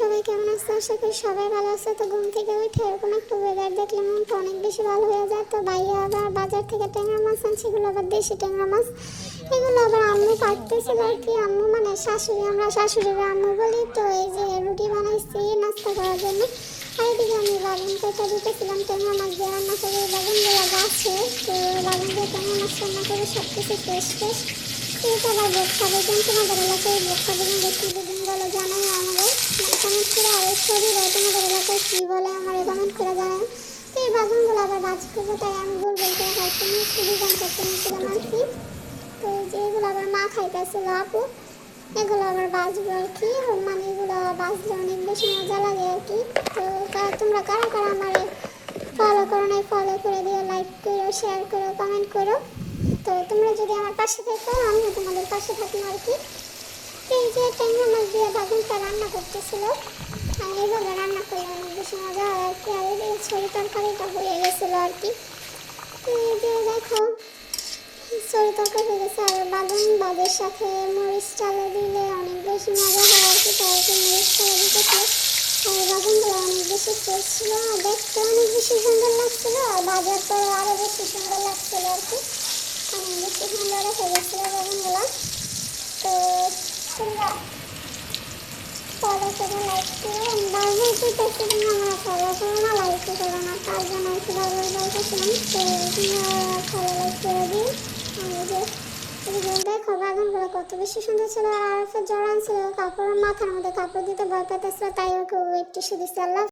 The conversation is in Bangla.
সবাই কেমন আছে? আশা করি সবাই ভালো আছে। তো ঘুম থেকে উঠে এরকম একটা ওয়েদার দেখলে মনটা অনেক বেশি ভালো হয়ে যায়। তো ভাইয়া আবার বাজার থেকে ট্যাংরা মাছ আনছে, এগুলো আবার দেশি ট্যাংরা মাছ। এগুলো আবার আম্মু কাটতেছিল আর কি। আম্মু মানে শাশুড়ি, আমরা শাশুড়ির আম্মু বলি। তো এই যে রুটি বানাইছি নাস্তা করার জন্য। আর এদিকে আমি বাগুন কেটে দিতেছিলাম, ট্যাংরা মাছ দিয়ে রান্না করে। বাগুনগুলো গাছে, তো বাগুন দিয়ে ট্যাংরা মাছ রান্না করে সব কিছু ফ্রেশ ফ্রেশ। এটা আবার ভোক্তা বেগুন, তোমাদের এলাকায় ভোক্তা বেগুন দেখি বেগুন বলে জানাই আমাদের কমেন্ট করে। আর এই শরীরে তোমাদের এলাকায় কী বলে আমার কমেন্ট করে জানাই। তো এই বাগুনগুলো আবার ভাজি করবো, তাই আমি গোল গোল করে খাইতে একটু ডিজাইন করতে নিয়েছিলাম আর কি। তো এই যে এগুলো আবার মা খাইতেছিল আপু, এগুলো আবার বাজবো আর কি। মানে এগুলো বাজলে অনেক বেশি মজা লাগে আর কি। তো তোমরা কারা কারা আমার ফলো করো নাই, ফলো করে দিও, লাইক করো, শেয়ার করো, কমেন্ট করো। তো তোমরা যদি আমার পাশে থাকো আমিও তোমাদের পাশে থাকবো আর কি। এই যে ট্যাংরা মাছ দিয়ে বাগুনটা রান্না করতেছিল, আমি এইভাবে রান্না করলে অনেক বেশি মজা হয় আর কি। আর এই ছড়ি তরকারিটা হয়ে গেছিলো আর কি। এই যে দেখো ছড়ি তরকারি হয়ে গেছে। আর বাগুন বাদের সাথে মরিচ চালে দিলে অনেক বেশি মজা হয় আর কি। তাই মরিচ চালে দিতেছে। আর বাগুনগুলো অনেক বেশি ফ্রেশ ছিল, দেখতে অনেক বেশি সুন্দর লাগছিল। আর বাজার পরে আরও বেশি সুন্দর লাগছিল আর কি। অনেক বেশি সুন্দর হয়ে গেছিল বাগুনগুলো। তো তোমরা ফলো করো, লাইক করো। আমি বারবার করতেছি তোমরা আমার ফলো করো না, লাইক করো না, তার জন্য আর কি বারবার বলতেছিলাম। তো তোমরা ফলো লাইক করে দিন। আমি যে দেখো বাগানগুলো কত বেশি সুন্দর ছিল। আর জড়ান ছিল কাপড়, মাথার মধ্যে কাপড় দিতে ভয় পেতেছিল, তাই ওকে একটু শুধু আল্লাহ।